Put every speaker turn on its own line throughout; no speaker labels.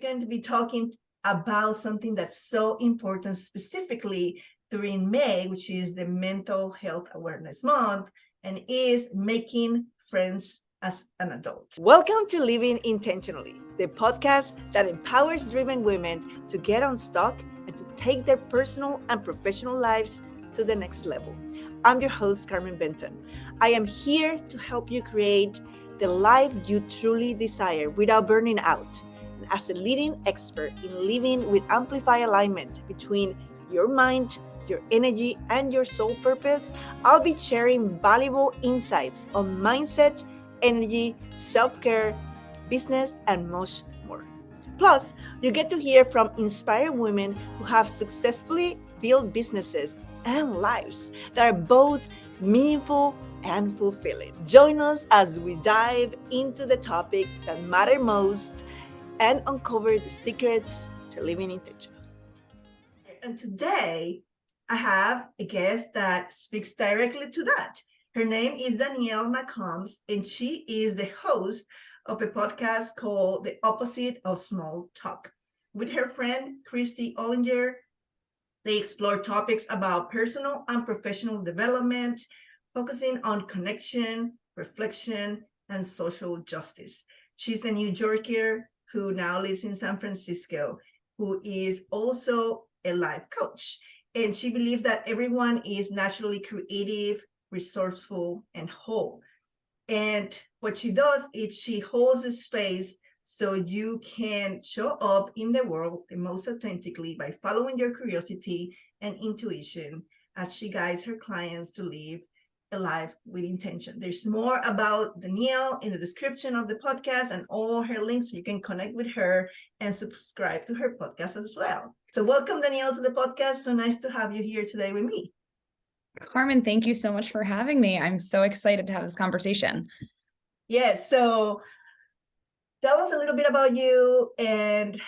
going to be talking about something that's so important, specifically during May, which is the Mental Health Awareness Month, and is making friends as an adult. Welcome to Living Intentionally, the podcast that empowers driven women to get unstuck and to take their personal and professional lives to the next level. I'm your host, Carmen Benton. I am here to help you create the life you truly desire without burning out. And as a leading expert in living with amplified alignment between your mind, your energy, and your soul purpose, I'll be sharing valuable insights on mindset, energy, self-care, business, and much more. Plus, you get to hear from inspired women who have successfully built businesses and lives that are both meaningful and fulfilling. Join us as we dive into the topic that matter most and uncover the secrets to living intentional. And today, I have a guest that speaks directly to that. Her name is Danielle McCombs, and she is the host of a podcast called The Opposite of Small Talk. With her friend, Christy Ollinger, they explore topics about personal and professional development, focusing on connection, reflection, and social justice. She's the New Yorker who now lives in San Francisco, who is also a life coach. And she believes that everyone is naturally creative, resourceful, and whole. And what she does is she holds a space so you can show up in the world the most authentically by following your curiosity and intuition as she guides her clients to live a life with intention. There's more about Danielle in the description of the podcast and all her links so you can connect with her and subscribe to her podcast as well. So welcome, Danielle, to the podcast. So nice to have you here today with me.
Carmen, thank you so much for having me. I'm so excited to have this conversation.
Yes, so tell us a little bit about you, and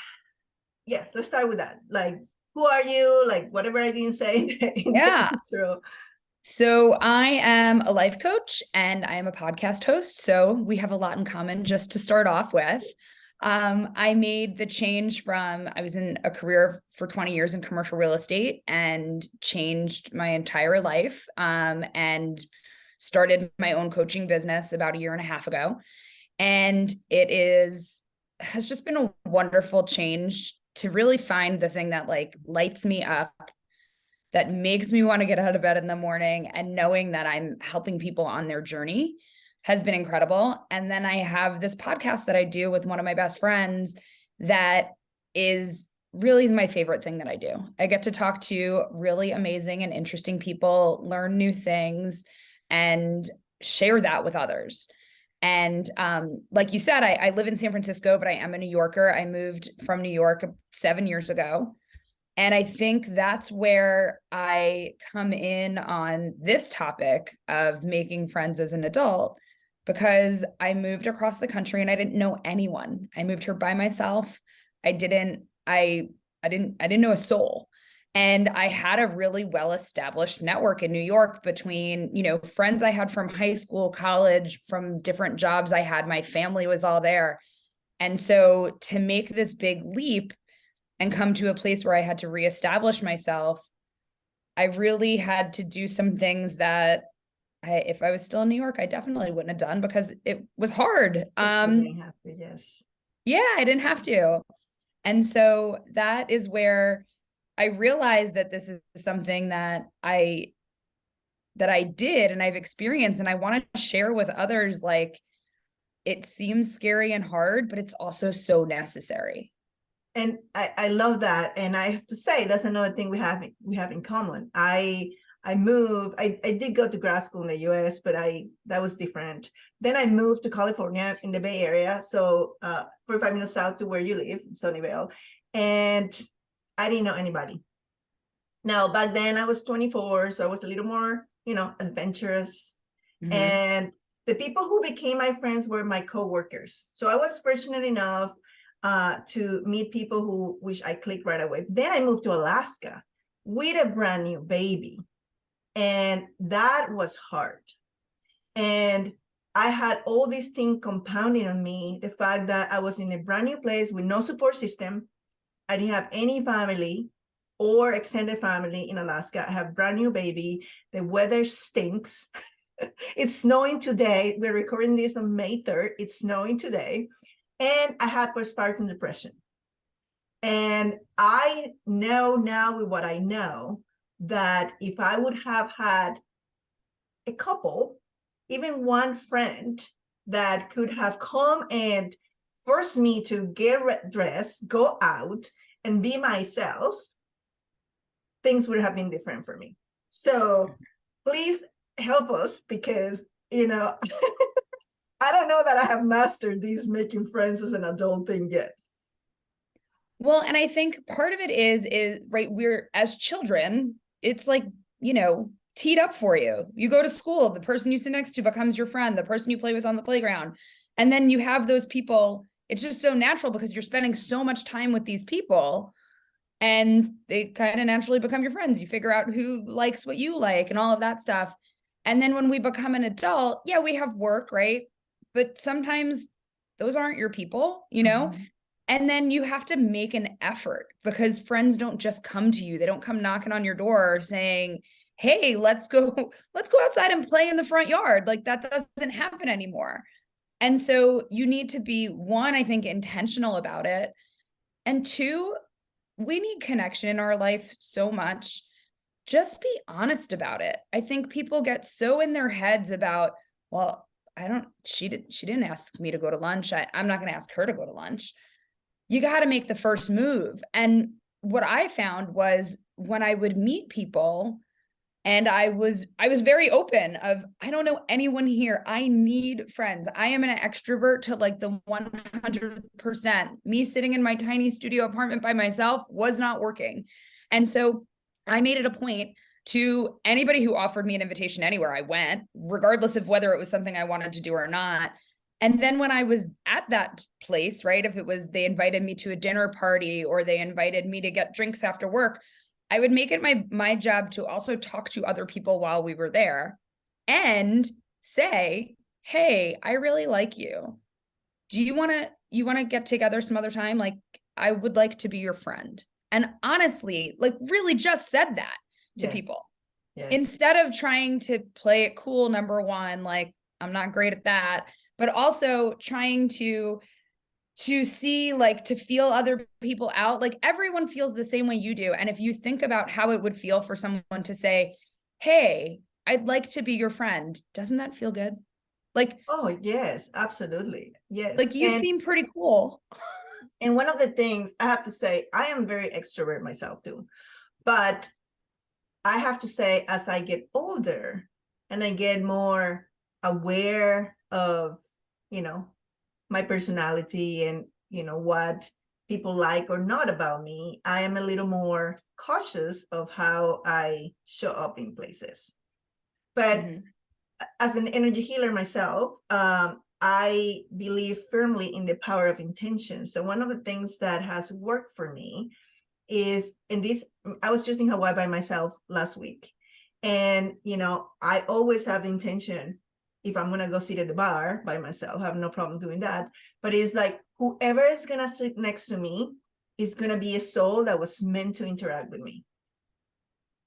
yes, let's start with that. Like, who are you? Like, whatever I didn't say in the intro.
So I am a life coach and I am a podcast host. So we have a lot in common just to start off with. I made the change from, I was in a career for 20 years in commercial real estate and changed my entire life, and started my own coaching business about 1.5 years ago. And has just been a wonderful change to really find the thing that like lights me up, that makes me want to get out of bed in the morning, and knowing that I'm helping people on their journey has been incredible. And then I have this podcast that I do with one of my best friends that is really my favorite thing that I do. I get to talk to really amazing and interesting people, learn new things, and share that with others. And like you said, I live in San Francisco, but I am a New Yorker. I moved from New York 7 years ago. And I think that's where I come in on this topic of making friends as an adult, because I moved across the country and I didn't know anyone. I moved here by myself. I didn't know a soul. And I had a really well-established network in New York between, friends I had from high school, college, from different jobs I had. My family was all there. And so to make this big leap and come to a place where I had to reestablish myself, I really had to do some things that if I was still in New York, I definitely wouldn't have done, because it was hard.
Didn't have to, yes.
Yeah, I didn't have to. And so that is where I realized that this is something that I did and I've experienced, and I want to share with others. Like, it seems scary and hard, but it's also so necessary.
And I love that. And I have to say, that's another thing we have in common. I moved, I did go to grad school in the US, but that was different. Then I moved to California in the Bay Area. So 45 minutes south to where you live, in Sunnyvale. And I didn't know anybody. Now, back then I was 24, so I was a little more, adventurous. Mm-hmm. And the people who became my friends were my coworkers. So I was fortunate enough to meet people which I clicked right away. Then I moved to Alaska with a brand new baby. And that was hard. And I had all these things compounding on me. The fact that I was in a brand new place with no support system. I didn't have any family or extended family in Alaska. I have a brand new baby. The weather stinks. It's snowing today. We're recording this on May 3rd. It's snowing today. And I had postpartum depression. And I know now with what I know that if I would have had a couple, even one friend that could have come and forced me to get dressed, go out, and be myself, things would have been different for me. So please help us, because, you know, I don't know that I have mastered these making friends as an adult thing yet.
Well, and I think part of it is right, we're as children, it's like, you know, teed up for you. You go to school, the person you sit next to becomes your friend, the person you play with on the playground. And then you have those people. It's just so natural because you're spending so much time with these people and they kind of naturally become your friends. You figure out who likes what you like and all of that stuff. And then when we become an adult, yeah, we have work, right? But sometimes those aren't your people, you know?
Mm-hmm.
And then you have to make an effort because friends don't just come to you. They don't come knocking on your door saying, hey, let's go outside and play in the front yard. Like that doesn't happen anymore. And so you need to be, one, I think, intentional about it. And two, we need connection in our life so much. Just be honest about it. I think people get so in their heads about, well, she didn't ask me to go to lunch. I'm not going to ask her to go to lunch. You got to make the first move. And what I found was when I would meet people and I was very open of, I don't know anyone here. I need friends. I am an extrovert to like the 100%. Me sitting in my tiny studio apartment by myself was not working. And so I made it a point to anybody who offered me an invitation anywhere I went, regardless of whether it was something I wanted to do or not. And then when I was at that place, right, if it was they invited me to a dinner party or they invited me to get drinks after work, I would make it my job to also talk to other people while we were there and say, hey, I really like you. Do you want to get together some other time? Like, I would like to be your friend. And honestly, like really just said that to people.
Yes.
Instead of trying to play it cool, number one, like I'm not great at that, but also trying to see, like, to feel other people out. Like everyone feels the same way you do. And if you think about how it would feel for someone to say, hey, I'd like to be your friend, doesn't that feel good? Like,
oh, yes, absolutely. Yes.
like you seem pretty cool.
And one of the things I have to say, I am very extrovert myself too, but I have to say, as I get older and I get more aware of, you know, my personality and, you know, what people like or not about me, I am a little more cautious of how I show up in places. But as an energy healer myself, I believe firmly in the power of intention. So one of the things that has worked for me is I was just in Hawaii by myself last week. And, you know, I always have the intention, if I'm going to go sit at the bar by myself, I have no problem doing that. But it's like, whoever is going to sit next to me is going to be a soul that was meant to interact with me.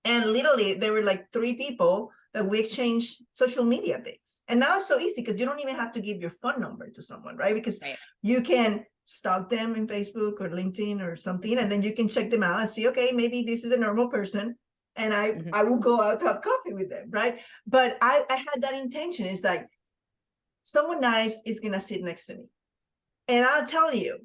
And literally, there were like 3 people that we exchanged social media things. And now it's so easy because you don't even have to give your phone number to someone, right? Because you can stalk them in Facebook or LinkedIn or something, and then you can check them out and see, okay, maybe this is a normal person, and I will go out to have coffee with them, right? But I had that intention. It's like, someone nice is gonna sit next to me. And I'll tell you,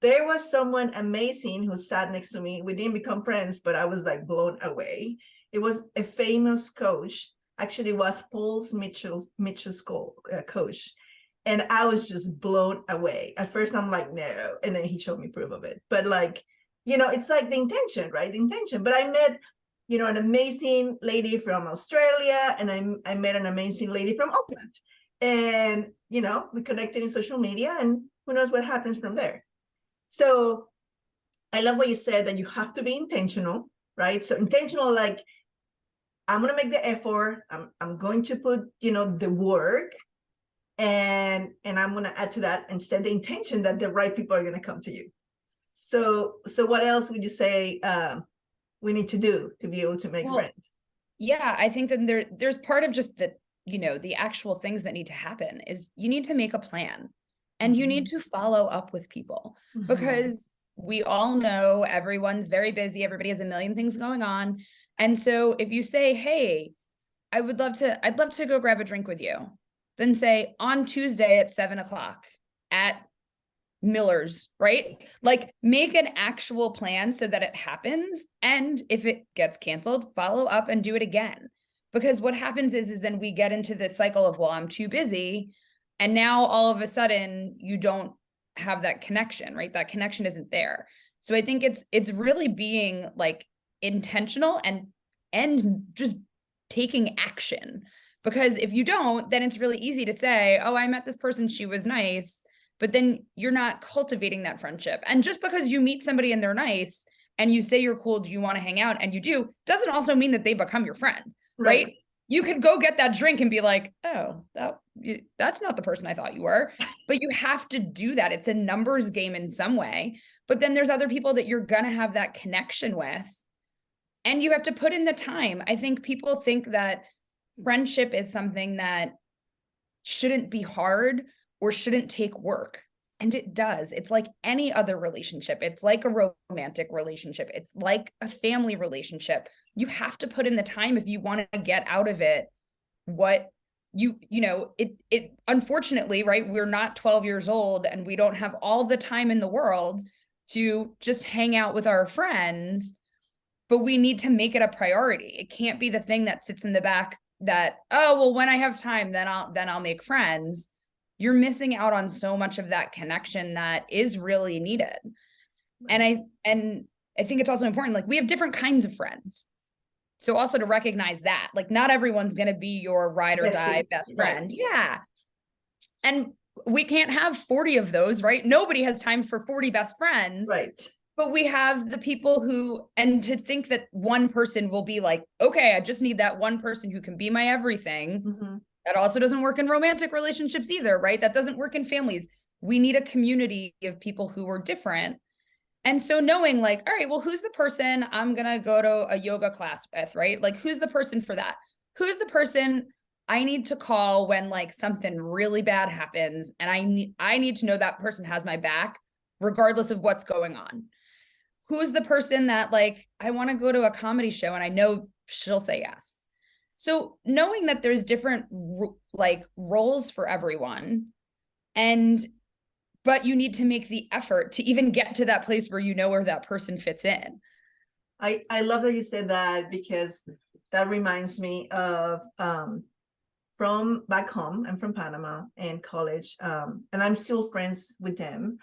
there was someone amazing who sat next to me. We didn't become friends, but I was like blown away. It was a famous coach. Actually, it was Paul Mitchell's coach. And I was just blown away. At first, I'm like, no. And then he showed me proof of it. But like, you know, it's like the intention, right? The intention. But I met, you know, an amazing lady from Australia, and I met an amazing lady from Auckland. And, you know, we connected in social media, and who knows what happens from there. So I love what you said, that you have to be intentional, right? So intentional, like, I'm going to make the effort. I'm going to put, you know, the work. And I'm going to add to that and set the intention that the right people are going to come to you. So what else would you say we need to do to be able to make friends?
Yeah, I think that there's part of just the, the actual things that need to happen is you need to make a plan and you need to follow up with people because we all know everyone's very busy. Everybody has a million things going on. And so if you say, hey, I'd love to go grab a drink with you, then say on Tuesday at 7:00 at Miller's, right? Like make an actual plan so that it happens. And if it gets canceled, follow up and do it again. Because what happens is then we get into the cycle of, well, I'm too busy. And now all of a sudden you don't have that connection, right? That connection isn't there. So I think it's really being like intentional and just taking action. Because if you don't, then it's really easy to say, oh, I met this person, she was nice, but then you're not cultivating that friendship. And just because you meet somebody and they're nice and you say you're cool, do you want to hang out? And you do, doesn't also mean that they become your friend, right? You could go get that drink and be like, oh, that's not the person I thought you were. But you have to do that. It's a numbers game in some way. But then there's other people that you're going to have that connection with. And you have to put in the time. I think people think that friendship is something that shouldn't be hard or shouldn't take work. And it does. It's like any other relationship. It's like a romantic relationship. It's like a family relationship. You have to put in the time if you want to get out of it what it unfortunately, right? We're not 12 years old and we don't have all the time in the world to just hang out with our friends, but we need to make it a priority. It can't be the thing that sits in the back that, oh, well, when I have time, then I'll make friends. You're missing out on so much of that connection that is really needed. And I think it's also important, like we have different kinds of friends. So also to recognize that, like not everyone's going to be your ride or die best friend. Right. Yeah. And we can't have 40 of those, right? Nobody has time for 40 best friends.
Right.
But we have the people who, and to think that one person will be like, okay, I just need that one person who can be my everything. Mm-hmm. That also doesn't work in romantic relationships either, right? That doesn't work in families. We need a community of people who are different. And so knowing like, all right, well, who's the person I'm going to go to a yoga class with, right? Like, who's the person for that? Who's the person I need to call when like something really bad happens? And I need to know that person has my back, regardless of what's going on. Who's the person that like, I want to go to a comedy show and I know she'll say yes. So knowing that there's different like roles for everyone but you need to make the effort to even get to that place where you know where that person fits in.
I love that you said that because that reminds me of from back home. I'm from Panama and college, and I'm still friends with them.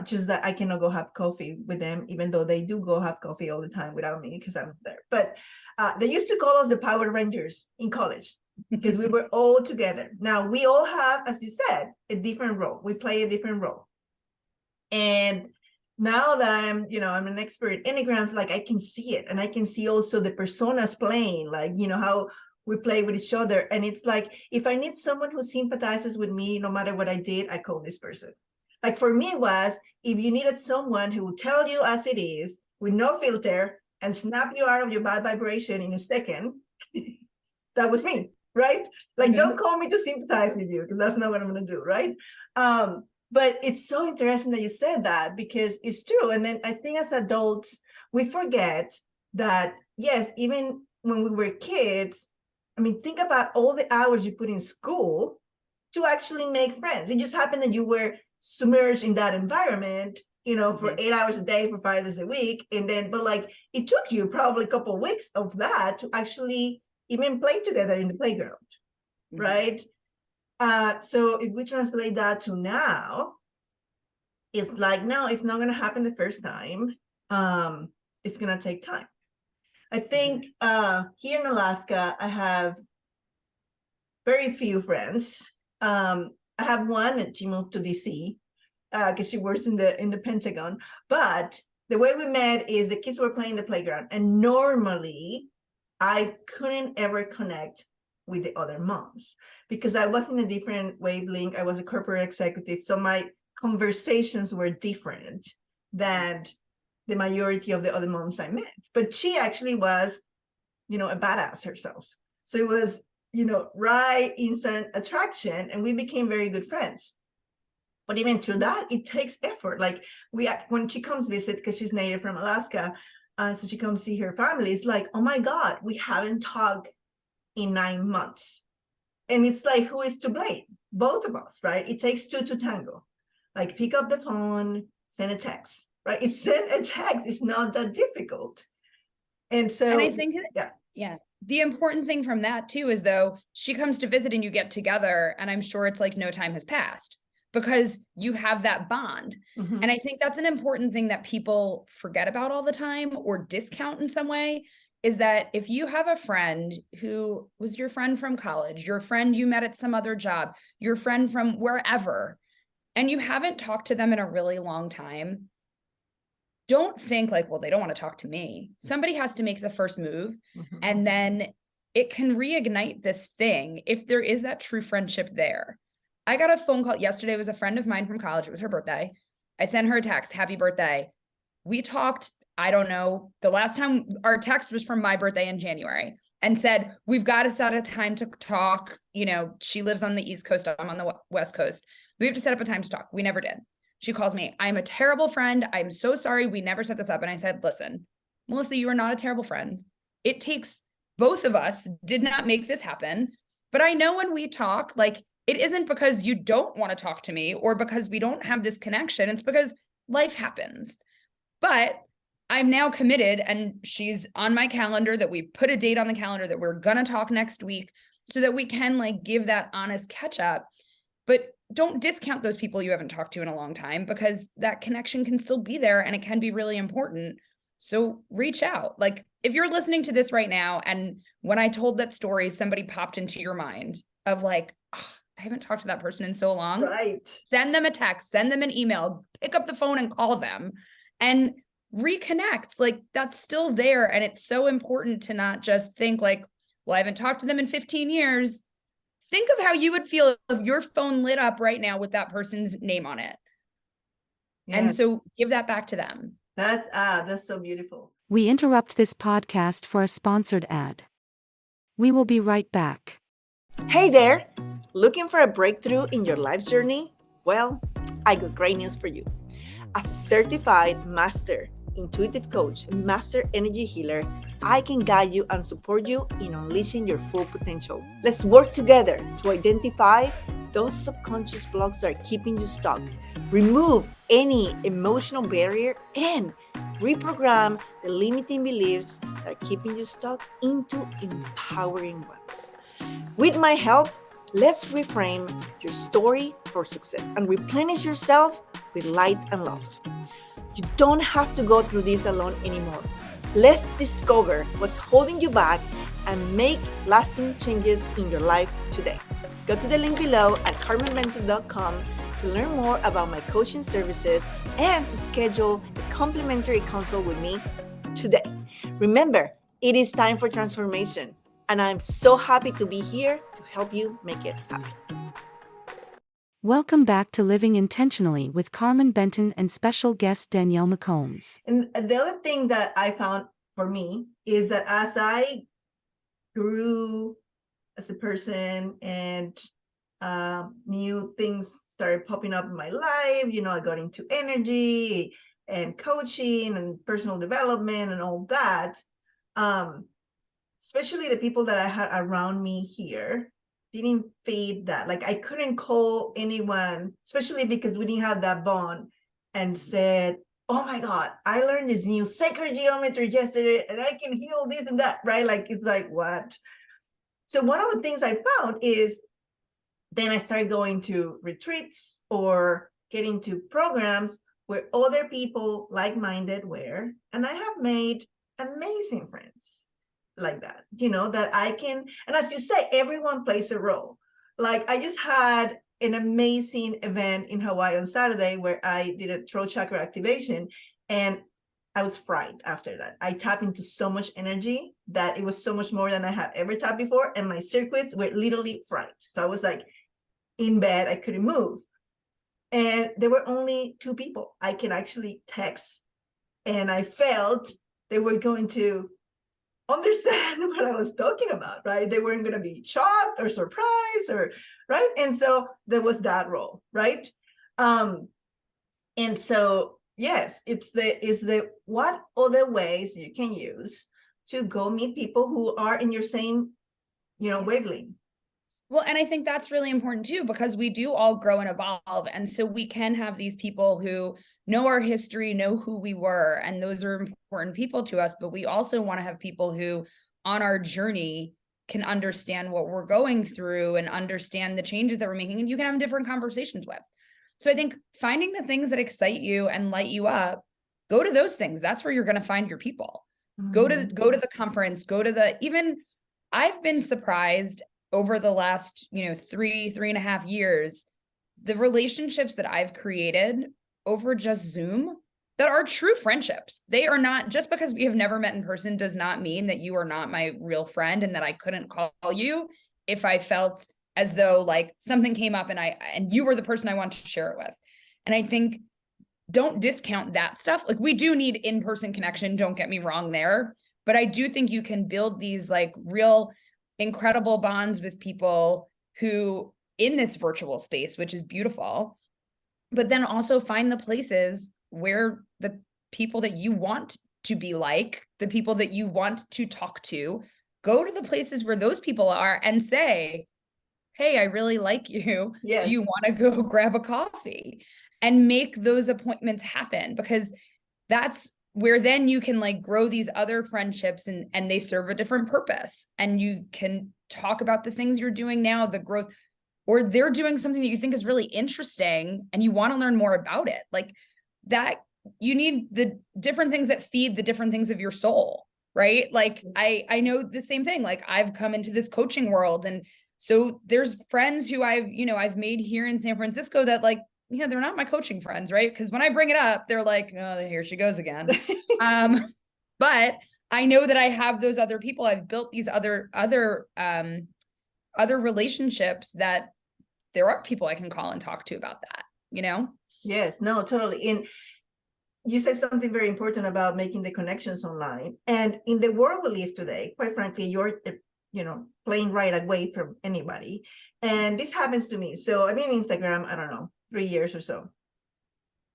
Just that I cannot go have coffee with them, even though they do go have coffee all the time without me because I'm not there. But they used to call us the Power Rangers in college because we were all together. Now we all have, as you said, a different role. We play a different role. And now that I'm an expert in Enneagrams, like I can see it. And I can see also the personas playing, like, how we play with each other. And it's like, if I need someone who sympathizes with me, no matter what I did, I call this person. Like for me was, if you needed someone who will tell you as it is, with no filter, and snap you out of your bad vibration in a second, that was me, right? Like, don't call me to sympathize with you, because that's not what I'm going to do, right? But it's so interesting that you said that, because it's true. And then I think as adults, we forget that, yes, even when we were kids, I mean, think about all the hours you put in school to actually make friends. It just happened that you were submerged in that environment, for 8 hours a day, for 5 days a week. And then, but like, it took you probably a couple of weeks of that to actually even play together in the playground, right? So if we translate that to now, it's like, no, it's not going to happen the first time. It's going to take time. I think here in Alaska, I have very few friends. I have one, and she moved to DC because she works in the Pentagon. But the way we met is the kids were playing the playground, and normally I couldn't ever connect with the other moms, because I was in a different wavelength. I was a corporate executive, so my conversations were different than the majority of the other moms I met. But she actually was, a badass herself. So it was, right, instant attraction, and we became very good friends. But even through that, it takes effort. Like when she comes visit, because she's native from Alaska, so she comes see her family, it's like, oh my God, we haven't talked in 9 months. And it's like, who is to blame? Both of us, right? It takes two to tango. Like, pick up the phone, send a text, right? It's send a text. It's not that difficult. And so,
I think, yeah. The important thing from that too is, though, she comes to visit and you get together, and I'm sure it's like no time has passed because you have that bond.
Mm-hmm.
And I think that's an important thing that people forget about all the time or discount in some way, is that if you have a friend who was your friend from college, your friend you met at some other job, your friend from wherever, and you haven't talked to them in a really long time, don't think like, well, they don't want to talk to me. Somebody has to make the first move.
Mm-hmm.
And then it can reignite this thing if there is that true friendship there. I got a phone call yesterday. It was a friend of mine from college. It was her birthday. I sent her a text, happy birthday. We talked, I don't know, the last time our text was from my birthday in January, and said, we've got to set a time to talk. She lives on the East Coast. I'm on the West Coast. We have to set up a time to talk. We never did. She calls me, I'm a terrible friend. I'm so sorry. We never set this up. And I said, listen, Melissa, you are not a terrible friend. It takes both of us did not make this happen. But I know when we talk, like, it isn't because you don't want to talk to me or because we don't have this connection. It's because life happens. But I'm now committed, and she's on my calendar, that we put a date on the calendar that we're going to talk next week so that we can like give that honest catch up. But don't discount those people you haven't talked to in a long time, because that connection can still be there and it can be really important. So reach out. Like, if you're listening to this right now, and when I told that story, somebody popped into your mind of like, oh, I haven't talked to that person in so long.
Right.
Send them a text, send them an email, pick up the phone and call them and reconnect. Like, that's still there. And it's so important to not just think like, well, I haven't talked to them in 15 years. Think of how you would feel if your phone lit up right now with that person's name on it. Yes. And so give that back to them.
That's so beautiful.
We interrupt this podcast for a sponsored ad. We will be right back.
Hey there! Looking for a breakthrough in your life journey? Well, I got great news for you. As a certified master intuitive coach, master energy healer, I can guide you and support you in unleashing your full potential. Let's work together to identify those subconscious blocks that are keeping you stuck, remove any emotional barrier, and reprogram the limiting beliefs that are keeping you stuck into empowering ones. With my help, let's reframe your story for success and replenish yourself with light and love. You don't have to go through this alone anymore. Let's discover what's holding you back and make lasting changes in your life today. Go to the link below at carmenmentor.com to learn more about my coaching services and to schedule a complimentary consult with me today. Remember, it is time for transformation, and I'm so happy to be here to help you make it happen.
Welcome back to Living Intentionally with Carmen Benton and special guest Danielle McCombs.
And the other thing that I found for me is that as I grew as a person and new things started popping up in my life, I got into energy and coaching and personal development and all that. Especially the people that I had around me here didn't feed that. Like, I couldn't call anyone, especially because we didn't have that bond, and said, oh my God, I learned this new sacred geometry yesterday and I can heal this and that, right? Like, it's like, what? So one of the things I found is then I started going to retreats or getting to programs where other people like-minded were, and I have made amazing friends like that, that I can, and as you say, everyone plays a role. Like, I just had an amazing event in Hawaii on Saturday where I did a throat chakra activation, and I was fried after that. I tapped into so much energy that it was so much more than I have ever tapped before. And my circuits were literally fried. So I was like in bed, I couldn't move. And there were only 2 people I can actually text. And I felt they were going to understand what I was talking about, right? They weren't going to be shocked or surprised or, right? And so there was that role, right? And so, yes, it's the what other ways you can use to go meet people who are in your same, wavelength.
Well, and I think that's really important too, because we do all grow and evolve. And so we can have these people who know our history, know who we were, and those are important people to us. But we also want to have people who on our journey can understand what we're going through and understand the changes that we're making, and you can have different conversations with. So I think finding the things that excite you and light you up, go to those things. That's where you're going to find your people. Go to the conference, go to the, even I've been surprised over the last, 3.5 years, the relationships that I've created over just Zoom that are true friendships. They are not, just because we have never met in person does not mean that you are not my real friend and that I couldn't call you if I felt as though like something came up and you were the person I wanted to share it with. And I think don't discount that stuff. Like we do need in-person connection, don't get me wrong there, but I do think you can build these like real incredible bonds with people who in this virtual space, which is beautiful, but then also find the places where the people that you want to be like, the people that you want to talk to, go to the places where those people are and say, hey, I really like you.
Yes.
Do you want to go grab a coffee? And make those appointments happen, because that's where then you can like grow these other friendships and they serve a different purpose. And you can talk about the things you're doing now, the growth, or they're doing something that you think is really interesting and you want to learn more about it. Like that, you need the different things that feed the different things of your soul, right? Like I know the same thing. Like I've come into this coaching world, and so there's friends who I've made here in San Francisco that like, they're not my coaching friends, right? Because when I bring it up, they're like, oh, here she goes again. But I know that I have those other people. I've built these other relationships that there are people I can call and talk to about that,
Yes, no, totally. And you said something very important about making the connections online. And in the world we live today, quite frankly, you're playing right away from anybody. And this happens to me. So I've been on Instagram, I don't know, 3 years or so.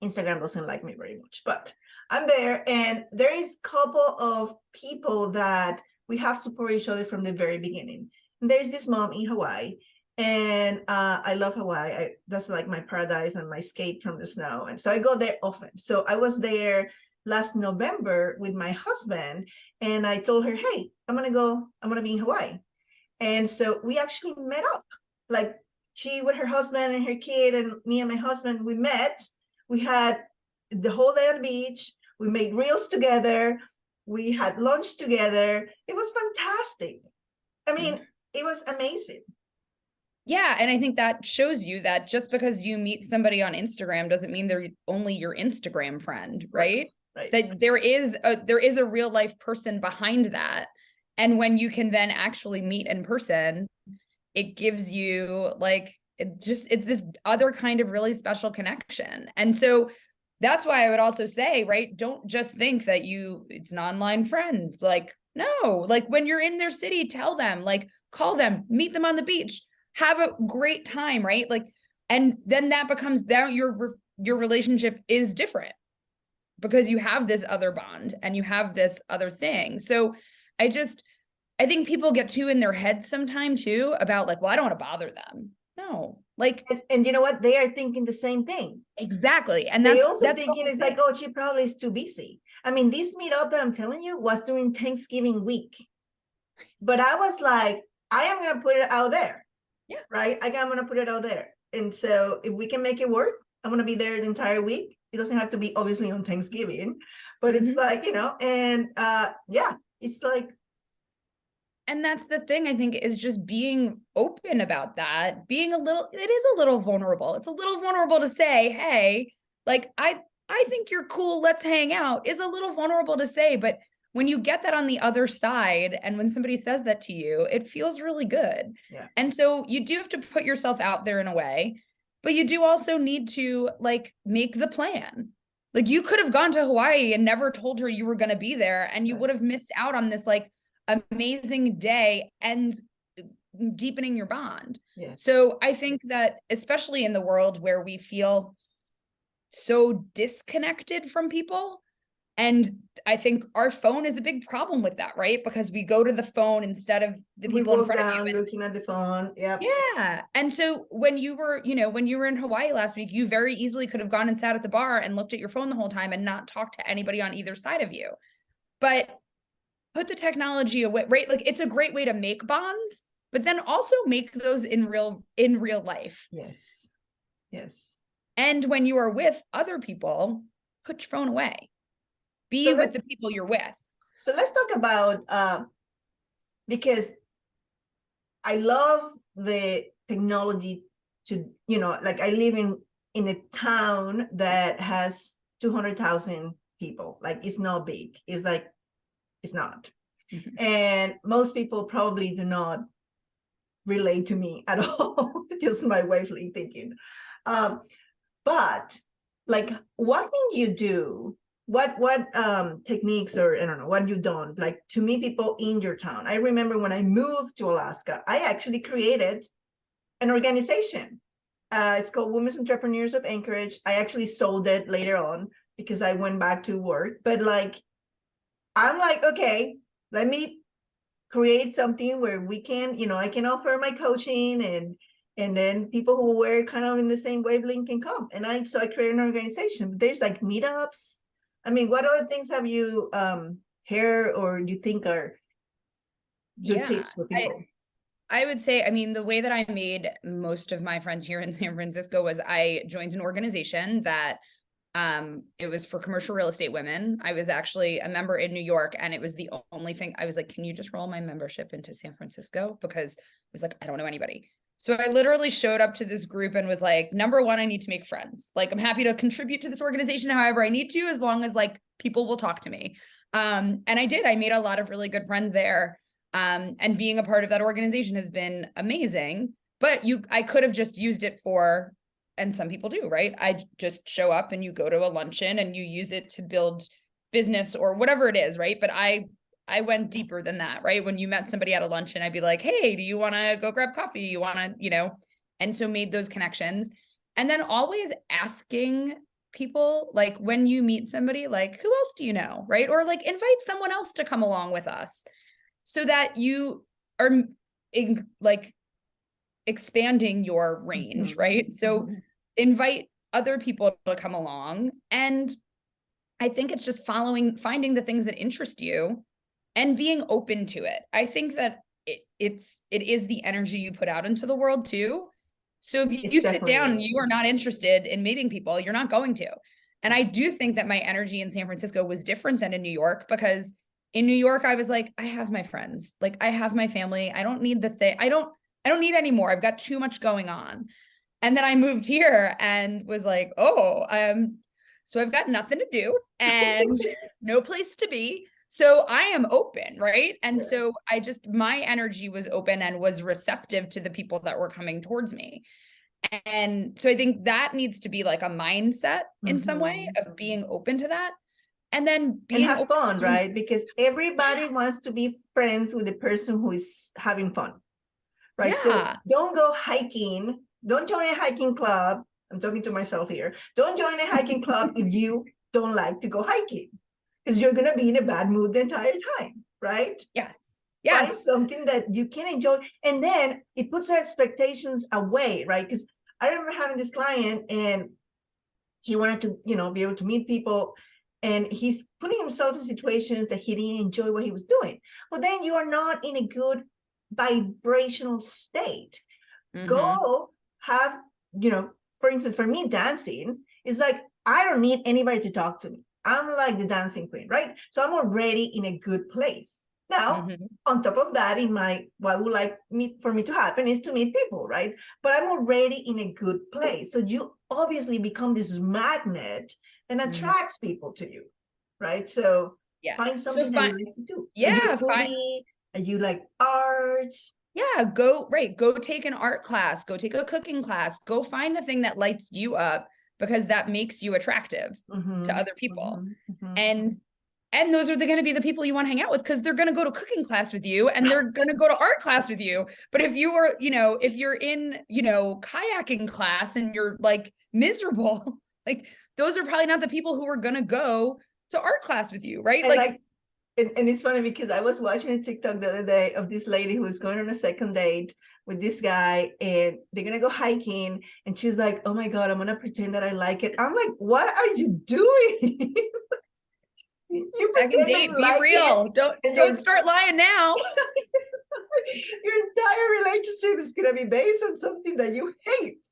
Instagram doesn't like me very much, but I'm there. And there is a couple of people that we have supported each other from the very beginning. And there's this mom in Hawaii. And I love Hawaii. That's like my paradise and my escape from the snow. And so I go there often. So I was there last November with my husband, and I told her, hey, I'm going to be in Hawaii. And so we actually met up, like she with her husband and her kid, and me and my husband, we met. We had the whole day on the beach. We made reels together. We had lunch together. It was fantastic. I mean, it was amazing.
Yeah. And I think that shows you that just because you meet somebody on Instagram doesn't mean they're only your Instagram friend, right?
Right.
That there is a real life person behind that. And when you can then actually meet in person, it gives you like, it's this other kind of really special connection. And so that's why I would also say, right, don't just think that it's an online friend. Like, no, like when you're in their city, tell them, like, call them, meet them on the beach, have a great time, right? Like, and then that becomes that your relationship is different because you have this other bond and you have this other thing. So I think people get too in their heads sometimes too about like, well, I don't want to bother them. No, like,
and you know what? They are thinking the same thing.
Exactly. And
they also thinking it's like, oh, she probably is too busy. I mean, this meetup that I'm telling you was during Thanksgiving week. But I was like, I am going to put it out there.
Yeah.
Right. I'm going to put it out there. And so if we can make it work, I'm going to be there the entire week. It doesn't have to be obviously on Thanksgiving, but it's like, and yeah, it's like.
And that's the thing, I think, is just being open about that, it is a little vulnerable. It's a little vulnerable to say, hey, like, I I think you're cool, let's hang out, is a little vulnerable to say, but when you get that on the other side, and when somebody says that to you, it feels really good.
Yeah.
And so you do have to put yourself out there in a way, but you do also need to like make the plan. Like you could have gone to Hawaii and never told her you were going to be there, and you would have missed out on this like amazing day and deepening your bond.
Yeah.
So I think that especially in the world where we feel so disconnected from people, and I think our phone is a big problem with that, right? Because we go to the phone instead of the people in front of you.
Looking at the phone. Yep.
Yeah. And so when you were, when you were in Hawaii last week, you very easily could have gone and sat at the bar and looked at your phone the whole time and not talked to anybody on either side of you. But put the technology away, right? Like it's a great way to make bonds, but then also make those in real life.
Yes. Yes.
And when you are with other people, put your phone away. Be with the people you're with.
So let's talk about, because I love the technology to, like I live in a town that has 200,000 people. Like it's not big. It's like, it's not.
Mm-hmm.
And most people probably do not relate to me at all. Just my wifely thinking. But like, what can you do? What techniques, or I don't know, what you've done, like to meet people in your town? I remember when I moved to Alaska, I actually created an organization. It's called Women's Entrepreneurs of Anchorage. I actually sold it later on because I went back to work. But like, I'm like, okay, let me create something where we can, I can offer my coaching, and then people who were kind of in the same wavelength can come. And I created an organization. There's like meetups. I mean, what other things have you heard or you think are good tips for people?
I would say, I mean, the way that I made most of my friends here in San Francisco was I joined an organization that it was for commercial real estate women. I was actually a member in New York, and it was the only thing. I was like, can you just roll my membership into San Francisco? Because I was like, I don't know anybody. So I literally showed up to this group and was like, number one, I need to make friends. Like, I'm happy to contribute to this organization however I need to, as long as like people will talk to me. And I did. I made a lot of really good friends there. And being a part of that organization has been amazing. But I could have just used it for, and some people do, right? I just show up and you go to a luncheon and you use it to build business or whatever it is, right? But I went deeper than that, right? When you met somebody at a luncheon, I'd be like, hey, do you want to go grab coffee? You want to, and so made those connections. And then always asking people, like when you meet somebody, like, who else do you know, right? Or like invite someone else to come along with us, so that you are like expanding your range, right? So invite other people to come along. And I think it's just finding the things that interest you and being open to it. I think that it is the energy you put out into the world too. So if you sit down and you are not interested in meeting people, you're not going to. And I do think that my energy in San Francisco was different than in New York, because in New York, I was like, I have my friends, like I have my family. I don't need the thing. I don't need any more. I've got too much going on. And then I moved here and was like, so I've got nothing to do and no place to be. So I am open, right? And yes. So my energy was open and was receptive to the people that were coming towards me. And so I think that needs to be like a mindset in some way of being open to that. And then
have fun, right? Because everybody wants to be friends with the person who is having fun, right? Yeah. So don't go hiking. Don't join a hiking club. I'm talking to myself here. Don't join a hiking club if you don't like to go hiking, because you're going to be in a bad mood the entire time, right?
Yes.
Find something that you can enjoy. And then it puts expectations away, right? Because I remember having this client and he wanted to, be able to meet people. And he's putting himself in situations that he didn't enjoy what he was doing. Well, then you are not in a good vibrational state. Go have, for instance, for me, dancing is like, I don't need anybody to talk to me. I'm like the dancing queen, right? So I'm already in a good place. Now, on top of that, what would like for me to happen is to meet people, right? But I'm already in a good place. So you obviously become this magnet and attracts people to you, right? So find something that you like to do. Are you a foodie? Are you like arts?
Yeah, go take an art class, go take a cooking class, go find the thing that lights you up, because that makes you attractive to other people. And those are going to be the people you want to hang out with, because they're going to go to cooking class with you and they're going to go to art class with you. But if you are, if you're in, kayaking class and you're like miserable, like those are probably not the people who are going to go to art class with you, right?
And it's funny because I was watching a TikTok the other day of this lady who was going on a second date with this guy, and they're going to go hiking. And she's like, oh my God, I'm going to pretend that I like it. I'm like, what are you doing? You
second date, be like real. Don't start lying now.
Your entire relationship is going to be based on something that you hate.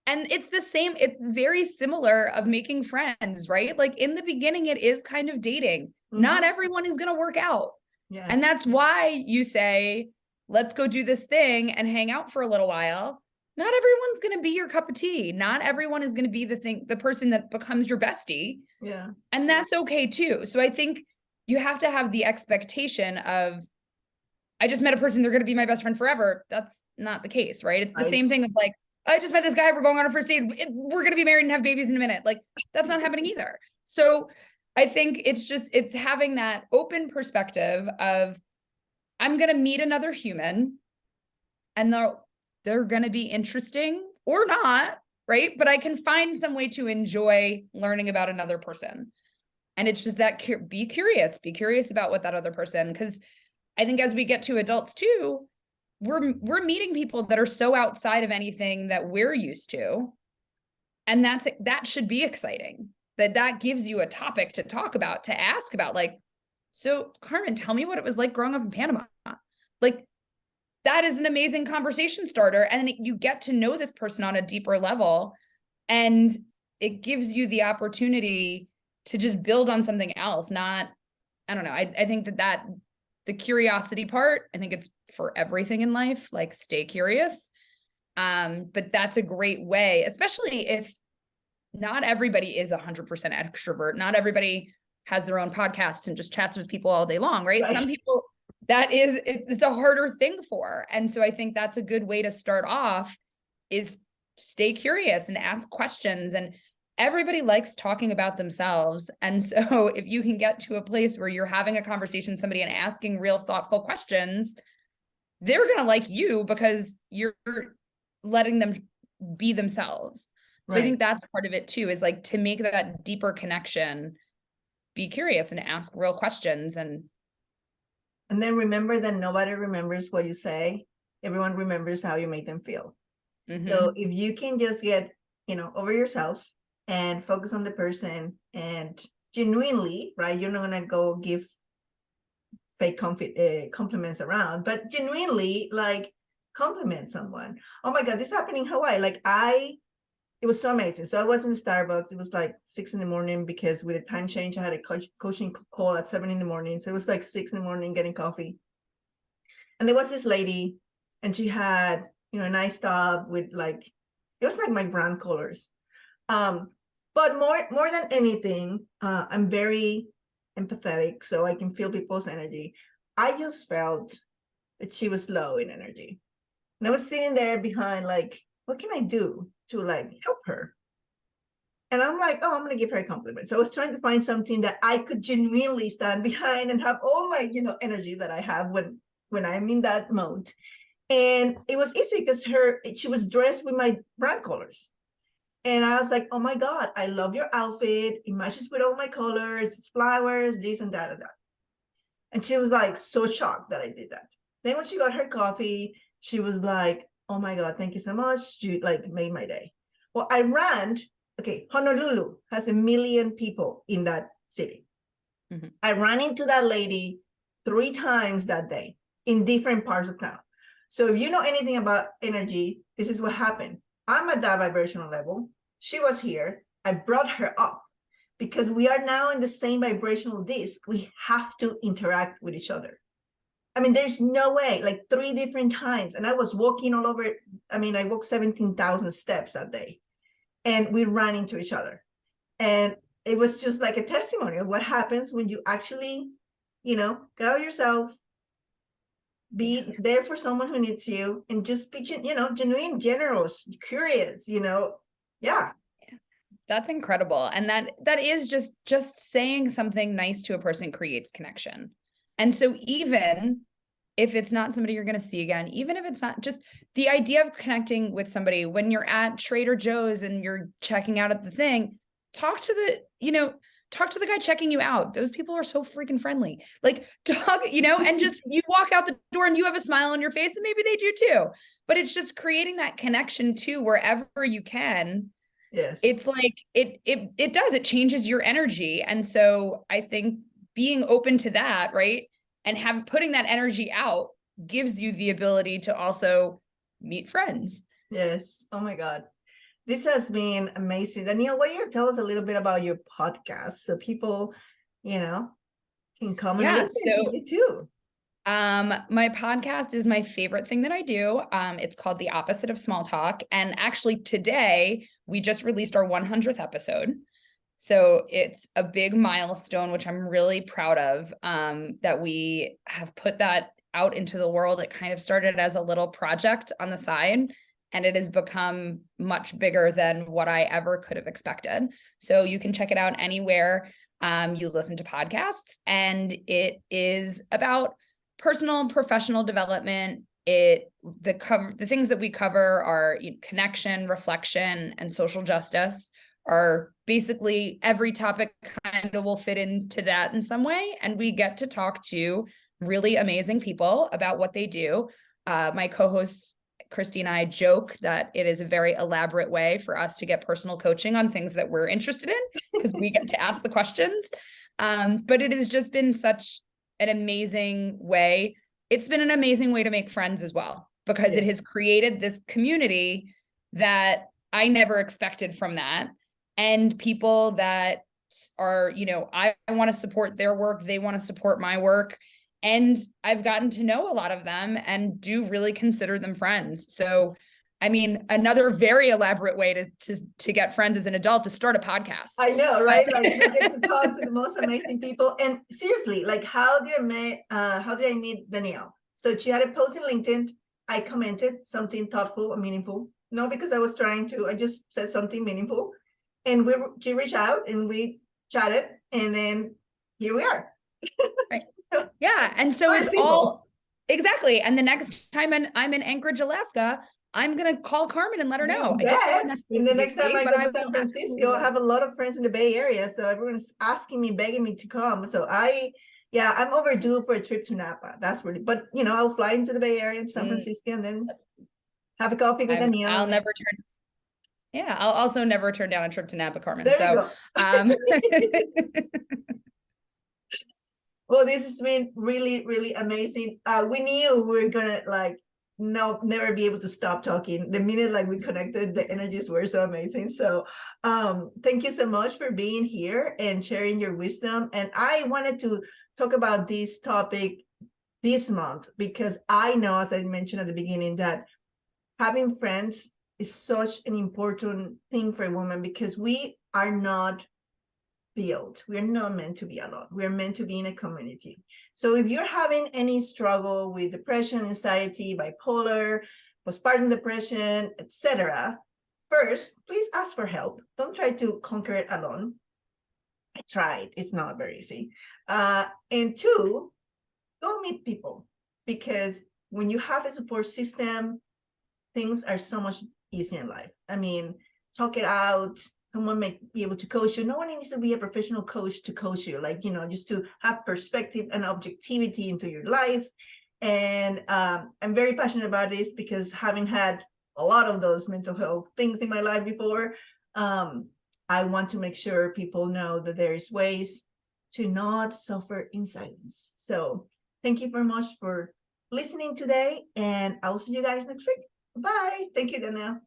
And it's the same, it's very similar of making friends, right? Like in the beginning, it is kind of dating. Not everyone is going to work out. Yes. And that's why you say, let's go do this thing and hang out for a little while. Not everyone's going to be your cup of tea. Not everyone is going to be the person that becomes your bestie.
Yeah.
And that's okay too. So I think you have to have the expectation of, I just met a person, they're going to be my best friend forever. That's not the case, right? It's the same thing of like, I just met this guy, we're going on a first date, we're going to be married and have babies in a minute. Like that's not happening either. So I think it's having that open perspective of, I'm going to meet another human and they're going to be interesting or not, right? But I can find some way to enjoy learning about another person. And it's just that be curious about what that other person, because I think as we get to adults too, we're meeting people that are so outside of anything that we're used to. And that should be exciting. That gives you a topic to talk about, to ask about, like, so Carmen, tell me what it was like growing up in Panama. Like, that is an amazing conversation starter. And then you get to know this person on a deeper level, and it gives you the opportunity to just build on something else. I don't know. I think that the curiosity part, I think it's for everything in life, like stay curious. But that's a great way, especially if not everybody is 100% extrovert. Not everybody has their own podcast and just chats with people all day long, right? Some people, it's a harder thing for. And so I think that's a good way to start off, is stay curious and ask questions. And everybody likes talking about themselves. And so if you can get to a place where you're having a conversation with somebody and asking real thoughtful questions, they're going to like you because you're letting them be themselves. So I think that's part of it too, is like to make that deeper connection, be curious and ask real questions. And
then remember that nobody remembers what you say. Everyone remembers how you made them feel. So if you can just get, over yourself and focus on the person and genuinely, right? You're not going to go give fake compliments around, but genuinely like compliment someone. Oh my God, this happened in Hawaii. Like it was so amazing. So I was in Starbucks. It was like 6 a.m. because with a time change, I had a coaching call at 7 a.m. So it was like 6 a.m. getting coffee. And there was this lady, and she had, a nice top with like, it was like my brand colors. But more than anything, I'm very empathetic, so I can feel people's energy. I just felt that she was low in energy. And I was sitting there behind, like, what can I do to like help her? And I'm like, oh, I'm going to give her a compliment. So I was trying to find something that I could genuinely stand behind and have all my, energy that I have when I'm in that mode. And it was easy because she was dressed with my brand colors. And I was like, oh my God, I love your outfit. It matches with all my colors. It's flowers, this and that and that. And she was like so shocked that I did that. Then when she got her coffee, she was like, oh my God, thank you so much. You like made my day. Well, Honolulu has 1 million people in that city. I ran into that lady 3 times that day in different parts of town. So if you know anything about energy, this is what happened. I'm at that vibrational level. She was here. I brought her up. because we are now in the same vibrational disc. We have to interact with each other. I mean, there's no way, like 3 different times. And I was walking all over. I mean, I walked 17,000 steps that day, and we ran into each other. And it was just like a testimony of what happens when you actually, get out of yourself, be there for someone who needs you, and just be, genuine, generous, curious, yeah.
That's incredible. And that is just saying something nice to a person creates connection. And so even if it's not somebody you're going to see again, even if it's not, just the idea of connecting with somebody when you're at Trader Joe's and you're checking out at the thing, talk to the guy checking you out. Those people are so freaking friendly. Like, talk, and just you walk out the door and you have a smile on your face, and maybe they do too. But it's just creating that connection too, wherever you can.
Yes.
It's like it changes your energy. And so I think being open to that, right? And putting that energy out gives you the ability to also meet friends.
Yes. Oh my God. This has been amazing. Danielle, why don't you tell us a little bit about your podcast so people, can come and listen to you too?
My podcast is my favorite thing that I do. It's called The Opposite of Small Talk. And actually today we just released our 100th episode. So it's a big milestone, which I'm really proud of, that we have put that out into the world. It kind of started as a little project on the side, and it has become much bigger than what I ever could have expected. So you can check it out anywhere you listen to podcasts, and it is about personal and professional development. The things that we cover are connection, reflection, and social justice. Are basically every topic kind of will fit into that in some way. And we get to talk to really amazing people about what they do. My co-host, Christy, and I joke that it is a very elaborate way for us to get personal coaching on things that we're interested in, because we get to ask the questions. But it has just been such an amazing way. It's been an amazing way to make friends as well, because it has created this community that I never expected from that. And people that are, I want to support their work. They want to support my work. And I've gotten to know a lot of them and do really consider them friends. So, I mean, another very elaborate way to get friends as an adult, to start a podcast.
I know, right? Like, you get to talk to the most amazing people. And seriously, like, how did I meet Danielle? So she had a post in LinkedIn. I commented something thoughtful and meaningful. No, because I just said something meaningful. And she reached out and we chatted, and then here we are.
Right. Yeah. And so it's all exactly. And the next time I'm in Anchorage, Alaska, I'm going to call Carmen and let her know.
And the next time I go to San Francisco, I have a lot of friends in the Bay Area. So everyone's asking me, begging me to come. So I'm overdue for a trip to Napa. That's really, but I'll fly into the Bay Area in San Francisco and then have a coffee with Danielle.
I'll also never turn down a trip to Napa, Carmen.
There you go. Well, this has been really, really amazing. We knew we were gonna never be able to stop talking. The minute we connected, the energies were so amazing. So thank you so much for being here and sharing your wisdom. And I wanted to talk about this topic this month because I know, as I mentioned at the beginning, that having friends is such an important thing for a woman, because we are not we're not meant to be alone. We're meant to be in a community. So if you're having any struggle with depression, anxiety, bipolar, postpartum depression, etc., first, please ask for help. Don't try to conquer it alone. I tried. It's not very easy. And two, go meet people, because when you have a support system, things are so much easier in life. I mean, talk it out. Someone may be able to coach you. No one needs to be a professional coach to coach you, just to have perspective and objectivity into your life. And I'm very passionate about this because having had a lot of those mental health things in my life before, I want to make sure people know that there is ways to not suffer in silence. So thank you very much for listening today, and I'll see you guys next week. Bye. Thank you, Danielle.